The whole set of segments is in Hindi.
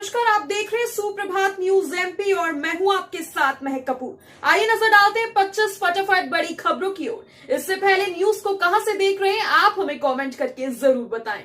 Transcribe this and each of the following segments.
नमस्कार, आप देख रहे हैं सुप्रभात न्यूज एमपी और मैं हूं आपके साथ महक कपूर। आइए नजर डालते हैं 25 फटाफट बड़ी खबरों की ओर। इससे पहले न्यूज को कहां से देख रहे हैं आप हमें कमेंट करके जरूर बताएं।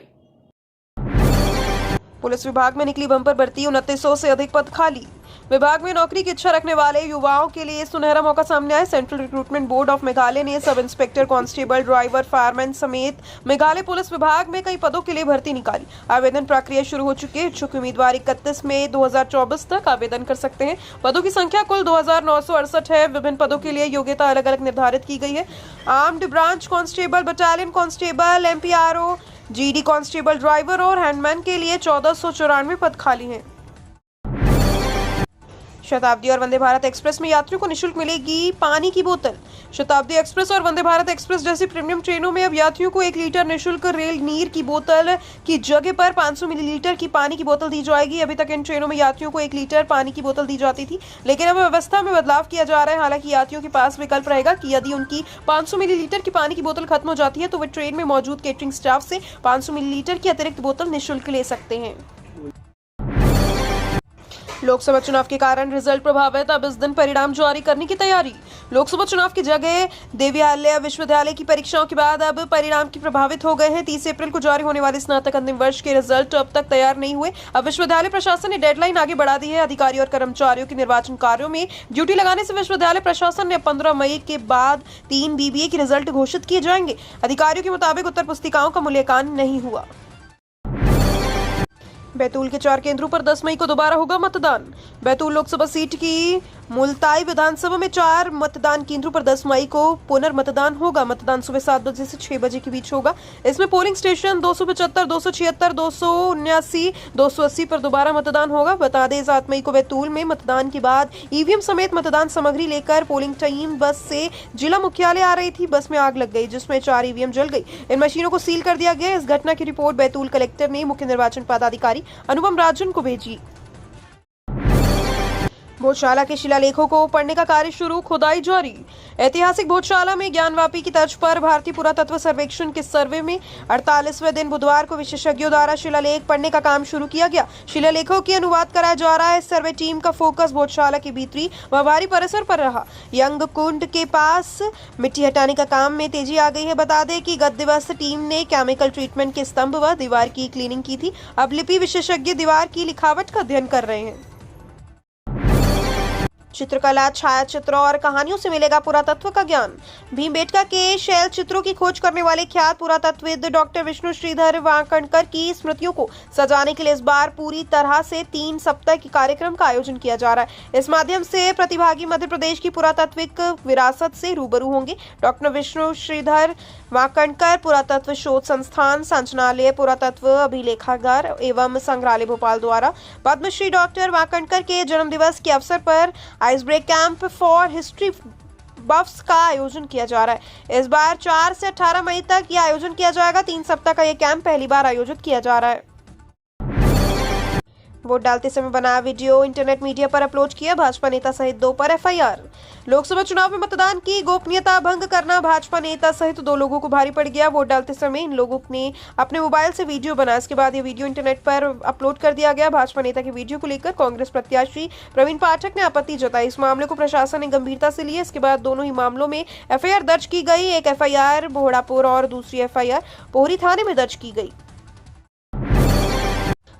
पुलिस विभाग में निकली बम्पर भर्ती, 2900 से अधिक पद खाली। विभाग में नौकरी की इच्छा रखने वाले युवाओं के लिए सुनहरा मौका सामने आया। Central recruitment board of Meghalaya ने sub inspector, constable, driver, fireman समेत मेघालय पुलिस विभाग में कई पदों के लिए भर्ती निकाली। आवेदन प्रक्रिया शुरू हो चुकी है। इच्छुक उम्मीदवार 31 मई 2024 तक आवेदन कर सकते हैं। पदों की संख्या कुल 2968 है। विभिन्न पदों के लिए योग्यता अलग अलग निर्धारित की गई है। Armed branch constable, battalion constable, MPRO, GD constable, driver और हैंडमैन के लिए 1494 पद खाली हैं। शताब्दी और वंदे भारत एक्सप्रेस में यात्रियों को निःशुल्क मिलेगी पानी की बोतल। शताब्दी एक्सप्रेस और वंदे भारत एक्सप्रेस जैसी प्रीमियम ट्रेनों में अब यात्रियों को 1 लीटर निःशुल्क रेल नीर की बोतल की जगह पर 500 मिलीलीटर की पानी की बोतल दी जाएगी। अभी तक इन ट्रेनों में यात्रियों को 1 लीटर पानी की बोतल दी जाती थी, लेकिन अब व्यवस्था में बदलाव किया जा रहा है। हालांकि यात्रियों के पास विकल्प रहेगा कि यदि उनकी 500 मिलीलीटर की पानी की बोतल खत्म हो जाती है तो वे ट्रेन में मौजूद केटरिंग स्टाफ से 500 मिलीलीटर की अतिरिक्त बोतल निःशुल्क ले सकते हैं। लोकसभा चुनाव के कारण रिजल्ट प्रभावित, अब इस दिन परिणाम जारी करने की तैयारी। लोकसभा चुनाव की जगह देवियालय विश्वविद्यालय की परीक्षाओं के बाद अब परिणाम की प्रभावित हो गए हैं। 30 अप्रैल को जारी होने वाले स्नातक अंतिम वर्ष के रिजल्ट अब तक तैयार नहीं हुए। अब विश्वविद्यालय प्रशासन ने डेडलाइन आगे बढ़ा दी है। अधिकारी और कर्मचारियों के निर्वाचन कार्यों में ड्यूटी लगाने से विश्वविद्यालय प्रशासन ने 15 मई के बाद 3 BBA के रिजल्ट घोषित किए जाएंगे। अधिकारियों के मुताबिक उत्तर पुस्तिकाओं का मूल्यांकन नहीं हुआ। बैतूल के 4 केंद्रों पर 10 मई को दोबारा होगा मतदान। बैतूल लोकसभा सीट की मुल्ताई विधानसभा में 4 मतदान केंद्रों पर 10 मई को पुनर्मतदान होगा। मतदान सुबह 7 बजे से 6 बजे के बीच होगा। इसमें पोलिंग स्टेशन 275, 276, 279, 280 पर दोबारा मतदान होगा। बता दें 7 मई को बैतूल में मतदान के बाद EVM समेत मतदान सामग्री लेकर पोलिंग टीम बस से जिला मुख्यालय आ रही थी। बस में आग लग गई, जिसमें 4 EVM जल गई। इन मशीनों को सील कर दिया गया। इस घटना की रिपोर्ट बैतूल कलेक्टर ने मुख्य निर्वाचन पदाधिकारी अनुपम राजन को भेजी। भोजशाला के शिलालेखों को पढ़ने का कार्य शुरू, खुदाई जारी। ऐतिहासिक भोजशाला में ज्ञानवापी की तर्ज पर भारतीय पुरातत्व सर्वेक्षण के सर्वे में 48वें दिन बुधवार को विशेषज्ञों द्वारा शिलालेख पढ़ने का काम शुरू किया गया। शिलालेखों की अनुवाद कराया जा रहा है। सर्वे टीम का फोकस भोजशाला के भीतरी व बाहरी परिसर पर रहा। यंग कुंड के पास मिट्टी हटाने का काम में तेजी आ गई है। बता दें कि गत दिवस टीम ने केमिकल ट्रीटमेंट के स्तंभ व दीवार की क्लीनिंग की थी। अब लिपि विशेषज्ञ दीवार की लिखावट का अध्ययन कर रहे हैं। चित्रकला, छायाचित्र और कहानियों से मिलेगा पुरातत्व का ज्ञान। भीमबेटका के शैल चित्रों की खोज करने वाले ख्यात पुरातत्वविद डॉक्टर विष्णु श्रीधर वाकणकर की स्मृतियों को सजाने के लिए इस बार पूरी तरह से 3 सप्ताह के कार्यक्रम का आयोजन किया जा रहा है। इस माध्यम से प्रतिभागी मध्य प्रदेश की पुरातात्विक विरासत से रूबरू होंगे। डॉक्टर विष्णु श्रीधर वाकणकर पुरातत्व शोध संस्थान, संचालनालय पुरातत्व अभिलेखागार एवं संग्रहालय भोपाल द्वारा पद्मश्री डॉक्टर वाकणकर के जन्म दिवस के अवसर पर ice break camp for history buffs का आयोजन किया जा रहा है। इस बार 4 से 18 मई तक यह आयोजन किया जाएगा। 3 सप्ताह का यह कैंप पहली बार आयोजित किया जा रहा है। वोट डालते समय बना वीडियो इंटरनेट मीडिया पर अपलोड किया, भाजपा नेता सहित 2 पर FIR। लोकसभा चुनाव में मतदान की गोपनीयता भंग करना भाजपा नेता सहित 2 लोगों को भारी पड़ गया। वोट डालते समय इन लोगों ने अपने मोबाइल से वीडियो बनाया। इसके बाद ये वीडियो इंटरनेट पर अपलोड कर दिया गया। भाजपा नेता के वीडियो को लेकर कांग्रेस प्रत्याशी प्रवीण पाठक ने आपत्ति जताई। इस मामले को प्रशासन ने गंभीरता से लिया। इसके बाद दोनों ही मामलों में FIR दर्ज की गई। एक FIR बोहड़ापुर और दूसरी FIR पोहरी थाने में दर्ज की गई।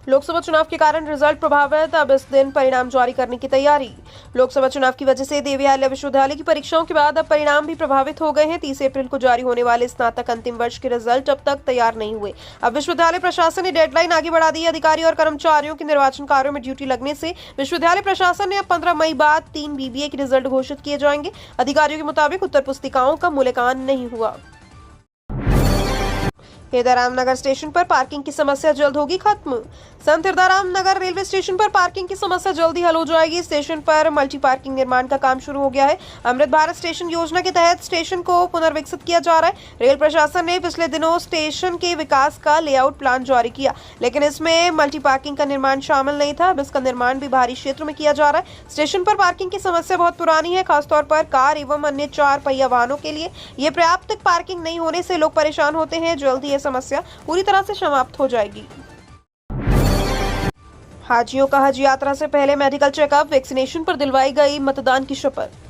लोकसभा चुनाव के कारण रिजल्ट प्रभावित, अब इस दिन परिणाम जारी करने की तैयारी। लोकसभा चुनाव की वजह से देवियालय विश्वविद्यालय की परीक्षाओं के बाद अब परिणाम भी प्रभावित हो गए हैं। 30 अप्रैल को जारी होने वाले स्नातक अंतिम वर्ष के रिजल्ट अब तक तैयार नहीं हुए। अब विश्वविद्यालय प्रशासन ने डेडलाइन आगे बढ़ा दी है। अधिकारी और कर्मचारियों के निर्वाचन कार्यों में ड्यूटी लगने से विश्वविद्यालय प्रशासन ने अब 15 मई बाद 3 BBA के रिजल्ट घोषित किए जाएंगे। अधिकारियों के मुताबिक उत्तर पुस्तिकाओं का मूल्यांकन नहीं हुआ। हिरदाराम नगर स्टेशन पर पार्किंग की समस्या जल्द होगी खत्म। संत हिरदाराम नगर रेलवे स्टेशन पर पार्किंग की समस्या जल्द ही हल हो जाएगी। स्टेशन पर मल्टी पार्किंग निर्माण का काम शुरू हो गया है। अमृत भारत स्टेशन योजना के तहत स्टेशन को पुनर्विकसित किया जा रहा है। रेल प्रशासन ने पिछले दिनों स्टेशन के विकास का लेआउट प्लान जारी किया, लेकिन इसमें मल्टी पार्किंग का निर्माण शामिल नहीं था। अब इसका निर्माण भी बाहरी क्षेत्र में किया जा रहा है। स्टेशन पर पार्किंग की समस्या बहुत पुरानी है, खासतौर पर कार एवं अन्य 4 पहिया वाहनों के लिए ये पर्याप्त पार्किंग नहीं होने से लोग परेशान होते हैं। जल्द ही समस्या पूरी तरह से समाप्त हो जाएगी। हाजियों का हज यात्रा से पहले मेडिकल चेकअप, वैक्सीनेशन पर दिलवाई गई मतदान की शपथ।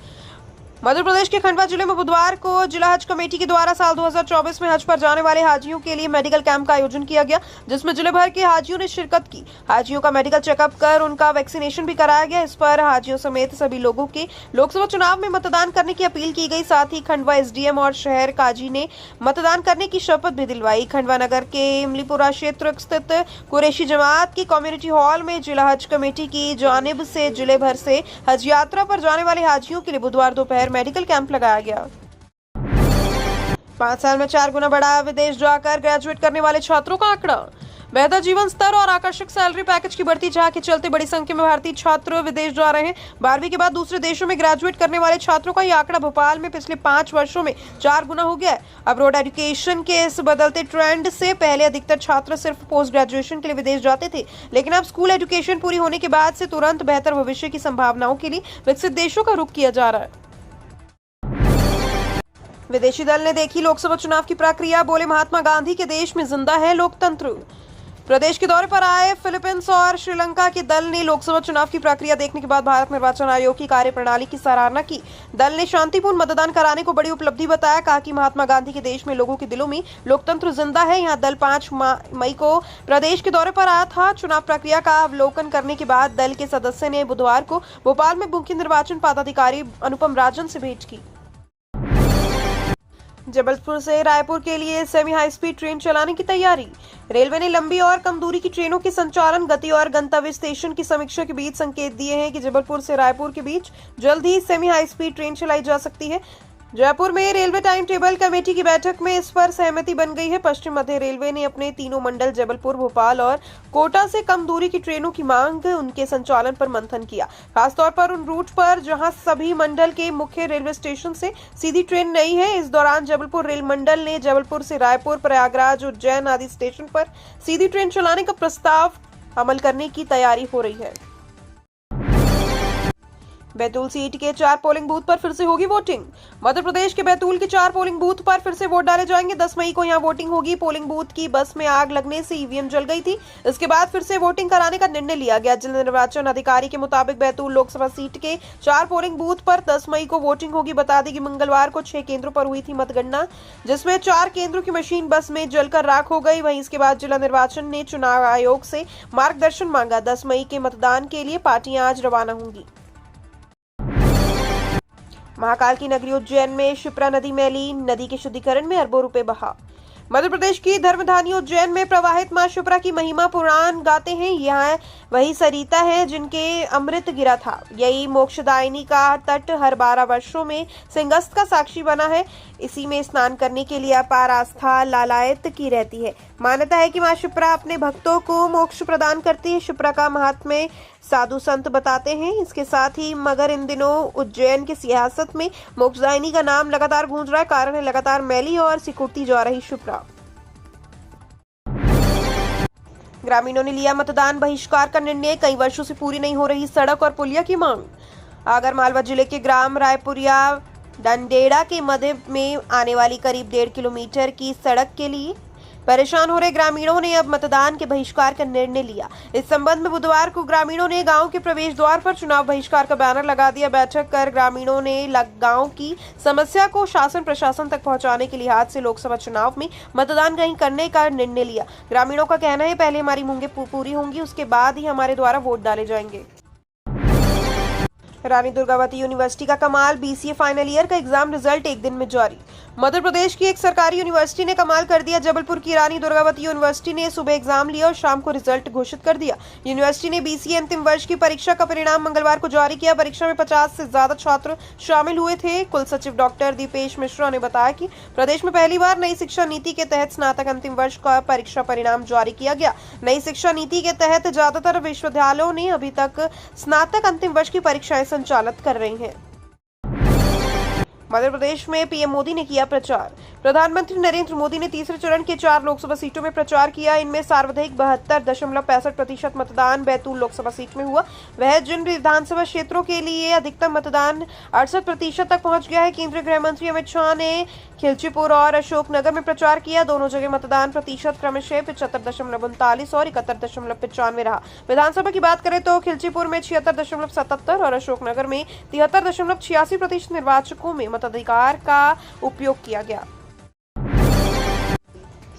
मध्य प्रदेश के खंडवा जिले में बुधवार को जिला हज कमेटी के द्वारा साल 2024 में हज पर जाने वाले हाजियों के लिए मेडिकल कैंप का आयोजन किया गया, जिसमें जिले भर के हाजियों ने शिरकत की। हाजियों का मेडिकल चेकअप कर उनका वैक्सीनेशन भी कराया गया। इस पर हाजियों समेत सभी लोगों के लोकसभा चुनाव में मतदान करने की अपील की गई। साथ ही खंडवा एसडीएम और शहर काजी ने मतदान करने की शपथ भी दिलवाई। खंडवा नगर के इमलीपुरा क्षेत्र स्थित कुरैशी जमात की कम्युनिटी हॉल में जिला हज कमेटी की जानिब से जिले भर से हज यात्रा पर जाने वाले हाजियों के लिए बुधवार दोपहर मेडिकल कैंप लगाया गया। 5 साल में 4 गुना बढ़ा विदेश जाकर ग्रेजुएट करने वाले छात्रों का आंकड़ा। बेहतर जीवन स्तर और आकर्षक सैलरी पैकेज की बढ़ती चाह के चलते बड़ी संख्या में भारतीय छात्र विदेश जा रहे हैं। 12वीं के बाद दूसरे देशों में ग्रेजुएट करने वाले छात्रों का यह आंकड़ा भोपाल में पिछले 5 वर्षों में 4 गुना हो गया है। अब्रॉड एजुकेशन के इस बदलते ट्रेंड से पहले अधिकतर छात्र सिर्फ पोस्ट ग्रेजुएशन के लिए विदेश जाते थे, लेकिन अब स्कूल एजुकेशन पूरी होने के बाद से तुरंत बेहतर भविष्य की संभावनाओं के लिए विकसित देशों का रुख किया जा रहा है। विदेशी दल ने देखी लोकसभा चुनाव की प्रक्रिया, बोले महात्मा गांधी के देश में जिंदा है लोकतंत्र। प्रदेश के दौरे पर आए फिलीपींस और श्रीलंका के दल ने लोकसभा चुनाव की प्रक्रिया देखने के बाद भारत निर्वाचन आयोग की कार्यप्रणाली की सराहना की। दल ने शांतिपूर्ण मतदान कराने को बड़ी उपलब्धि बताया। कहा कि महात्मा गांधी के देश में लोगों के दिलों में लोकतंत्र जिंदा है। यहाँ दल 5 मई को प्रदेश के दौरे पर आया था। चुनाव प्रक्रिया का अवलोकन करने के बाद दल के सदस्य ने बुधवार को भोपाल में मुख्य निर्वाचन पदाधिकारी अनुपम राजन से भेंट की। जबलपुर से रायपुर के लिए सेमी हाई स्पीड ट्रेन चलाने की तैयारी। रेलवे ने लंबी और कम दूरी की ट्रेनों के संचालन, गति और गंतव्य स्टेशन की समीक्षा के बीच संकेत दिए हैं कि जबलपुर से रायपुर के बीच जल्द ही सेमी हाई स्पीड ट्रेन चलाई जा सकती है। जयपुर में रेलवे टाइम टेबल कमेटी की बैठक में इस पर सहमति बन गई है। पश्चिम मध्य रेलवे ने अपने तीनों मंडल जबलपुर, भोपाल और कोटा से कम दूरी की ट्रेनों की मांग, उनके संचालन पर मंथन किया। खासतौर पर उन रूट पर जहां सभी मंडल के मुख्य रेलवे स्टेशन से सीधी ट्रेन नहीं है। इस दौरान जबलपुर रेल मंडल ने जबलपुर से रायपुर, प्रयागराज, उज्जैन आदि स्टेशन पर सीधी ट्रेन चलाने का प्रस्ताव अमल करने की तैयारी हो रही है। बैतूल सीट के 4 पोलिंग बूथ पर फिर से होगी वोटिंग। मध्य प्रदेश के बैतूल के 4 पोलिंग बूथ पर फिर से वोट डाले जाएंगे। 10 मई को यहां वोटिंग होगी। पोलिंग बूथ की बस में आग लगने से ईवीएम जल गई थी। इसके बाद फिर से वोटिंग कराने का निर्णय लिया गया। जिला निर्वाचन अधिकारी के मुताबिक बैतूल लोकसभा सीट के 4 पोलिंग बूथ पर 10 मई को वोटिंग होगी। बता दें कि मंगलवार को 6 केंद्रों पर हुई थी मतगणना, जिसमें 4 केंद्रों की मशीन बस में जलकर राख हो गई। वहीं इसके बाद जिला निर्वाचन ने चुनाव आयोग से मार्गदर्शन मांगा। 10 मई के मतदान के लिए पार्टियां आज रवाना होंगी। महाकाल की नगरी उज्जैन में शिप्रा नदी मैली, नदी के शुद्धिकरण में अरबों रुपए बहा। मध्य प्रदेश की धर्मधानी उज्जैन में प्रवाहित मां शिप्रा की महिमा पुराण गाते हैं। यहाँ वही सरिता है जिनके अमृत गिरा था। यही मोक्षदायिनी का तट हर 12 वर्षों में सिंहस्थ का साक्षी बना है। इसी में स्नान करने के लिए अपार आस्था लालायत की रहती है। मान्यता है कि मां शिप्रा अपने भक्तों को मोक्ष प्रदान करती है। शिप्रा का महात्म्य साधु संत बताते हैं। इसके साथ ही मगर इन दिनों उज्जैन के सियासत में मोक्षदायिनी का नाम लगातार गूंज रहा है। कारण है लगातार मैली और सिकुड़ती जा रही शिप्रा। ग्रामीणों ने लिया मतदान बहिष्कार का निर्णय। कई वर्षों से पूरी नहीं हो रही सड़क और पुलिया की मांग। आगर मालवा जिले के ग्राम रायपुरिया डंडेड़ा के मध्य में आने वाली करीब 1.5 किलोमीटर की सड़क के लिए परेशान हो रहे ग्रामीणों ने अब मतदान के बहिष्कार का निर्णय लिया। इस संबंध में बुधवार को ग्रामीणों ने गांव के प्रवेश द्वार पर चुनाव बहिष्कार का बैनर लगा दिया। बैठक कर ग्रामीणों ने गांव की समस्या को शासन प्रशासन तक पहुंचाने के लिहाज से लोकसभा चुनाव में मतदान नहीं करने का निर्णय लिया। ग्रामीणों का कहना है पहले हमारी मांगें पूरी होंगी, उसके बाद ही हमारे द्वारा वोट डाले जाएंगे। रानी दुर्गावती यूनिवर्सिटी का कमाल, बीसीए फाइनल ईयर का एग्जाम रिजल्ट एक दिन में जारी। मध्य प्रदेश की एक सरकारी यूनिवर्सिटी ने कमाल कर दिया। जबलपुर की रानी दुर्गावती यूनिवर्सिटी ने सुबह एग्जाम लिया और शाम को रिजल्ट घोषित कर दिया। यूनिवर्सिटी ने बीसीए अंतिम वर्ष की परीक्षा का परिणाम मंगलवार को जारी किया। परीक्षा में 50 से ज्यादा छात्र शामिल हुए थे। कुल सचिव डॉक्टर दीपेश मिश्रा ने बताया कि प्रदेश में पहली बार नई शिक्षा नीति के तहत स्नातक अंतिम वर्ष का परीक्षा परिणाम जारी किया गया। नई शिक्षा नीति के तहत ज्यादातर विश्वविद्यालयों ने अभी तक स्नातक अंतिम वर्ष की परीक्षाएं संचालित कर रही हैं। मध्य प्रदेश में पीएम मोदी ने किया प्रचार। प्रधानमंत्री नरेंद्र मोदी ने तीसरे चरण के 4 लोकसभा सीटों में प्रचार किया। इनमें सर्वाधिक 72.65% मतदान बैतूल लोकसभा सीट में हुआ। वह जिन विधानसभा क्षेत्रों के लिए अधिकतम मतदान 68% तक पहुंच गया है। केंद्रीय गृह मंत्री अमित शाह ने खिलचीपुर और अशोकनगर में प्रचार किया। दोनों जगह मतदान प्रतिशत क्रमशः 75.39 और 71.95 रहा। विधानसभा की बात करें तो खिलचीपुर में 76.77 और अशोकनगर में 73.86% निर्वाचकों में मताधिकार का उपयोग किया गया।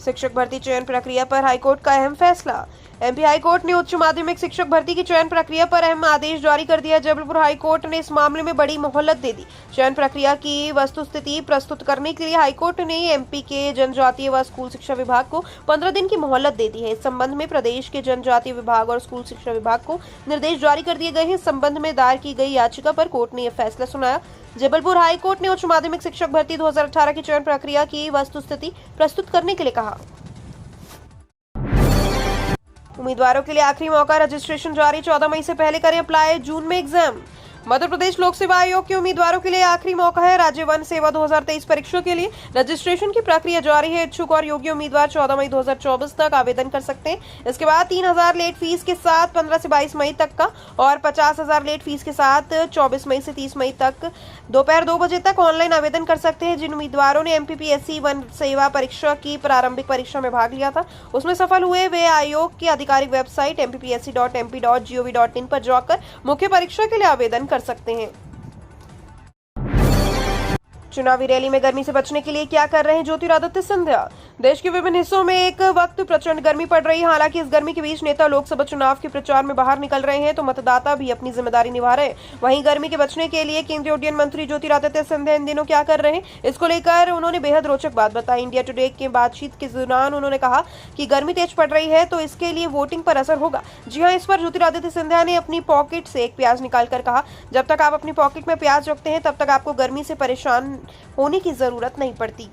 शिक्षक भर्ती चयन प्रक्रिया पर हाईकोर्ट का अहम फैसला। एमपी हाईकोर्ट ने उच्च माध्यमिक शिक्षक भर्ती की चयन प्रक्रिया पर अहम आदेश जारी कर दिया। जबलपुर हाईकोर्ट ने इस मामले में बड़ी मोहलत दे दी। चयन प्रक्रिया की वस्तुस्थिति प्रस्तुत करने के लिए हाईकोर्ट ने एमपी के जनजातीय व स्कूल शिक्षा विभाग को 15 दिन की मोहलत दे दी है। इस संबंध में प्रदेश के जनजातीय विभाग और स्कूल शिक्षा विभाग को निर्देश जारी कर दिए गए हैं। इस संबंध में दायर की गई याचिका पर कोर्ट ने यह फैसला सुनाया। जबलपुर हाईकोर्ट ने उच्च माध्यमिक शिक्षक भर्ती 2018 की चयन प्रक्रिया की वस्तुस्थिति प्रस्तुत करने के लिए कहा। उम्मीदवारों के लिए आखिरी मौका, रजिस्ट्रेशन जारी। 14 मई से पहले करें अप्लाई, जून में एग्जाम। मध्य प्रदेश लोक सेवा आयोग के उम्मीदवारों के लिए आखिरी मौका है। राज्य वन सेवा 2023 परीक्षा के लिए रजिस्ट्रेशन की प्रक्रिया जारी है। इच्छुक और योग्य उम्मीदवार 14 मई 2024 तक आवेदन कर सकते हैं। इसके बाद 3000 लेट फीस के साथ 15 से 22 मई तक का और 50,000 लेट फीस के साथ 24 मई से 30 मई तक दोपहर 2 बजे तक ऑनलाइन आवेदन कर सकते हैं। जिन उम्मीदवारों ने MPPSC वन सेवा परीक्षा की प्रारंभिक परीक्षा में भाग लिया था, उसमें सफल हुए, वे आयोग की आधिकारिक वेबसाइट mppsc.mp.gov.in पर जाकर मुख्य परीक्षा के लिए आवेदन कर सकते हैं। चुनावी रैली में गर्मी से बचने के लिए क्या कर रहे हैं ज्योतिरादित्य सिंधिया। देश के विभिन्न हिस्सों में एक वक्त प्रचंड गर्मी पड़ रही है। हालांकि इस गर्मी के बीच नेता लोकसभा चुनाव के प्रचार में बाहर निकल रहे हैं तो मतदाता भी अपनी जिम्मेदारी निभा रहे हैं। वहीं गर्मी के बचने के लिए केंद्रीय उड्डयन मंत्री ज्योतिरादित्य सिंधिया इन दिनों क्या कर रहे हैं, इसको लेकर उन्होंने बेहद रोचक बात बताई। इंडिया टुडे के बातचीत के दौरान उन्होंने कहा कि गर्मी तेज पड़ रही है तो इसके लिए वोटिंग पर असर होगा। जी हाँ, इस पर ज्योतिरादित्य सिंधिया ने अपनी पॉकेट से एक प्याज निकालकर कहा, जब तक आप अपनी पॉकेट में प्याज रखते हैं तब तक आपको गर्मी से परेशान होने की जरूरत नहीं पड़ती।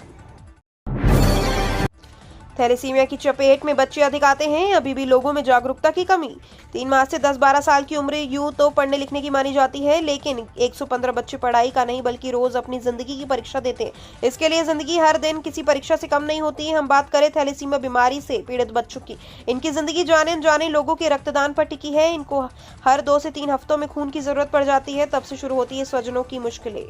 थैलेसीमिया की चपेट में बच्चे अधिक आते हैं, अभी भी लोगों में जागरूकता की कमी। 3 माह से 10-12 साल की उम्र यूं तो पढ़ने लिखने की मानी जाती है, लेकिन 115 बच्चे पढ़ाई का नहीं बल्कि रोज अपनी जिंदगी की परीक्षा देते हैं। इसके लिए जिंदगी हर दिन किसी परीक्षा से कम नहीं होती है। हम बात करें थैलेसीमिया बीमारी से पीड़ित बच्चों की, इनकी जिंदगी जाने अनजाने लोगों के रक्तदान पर टिकी है। इनको हर 2 से 3 हफ्तों में खून की जरूरत पड़ जाती है, तब से शुरू होती है स्वजनों की मुश्किलें।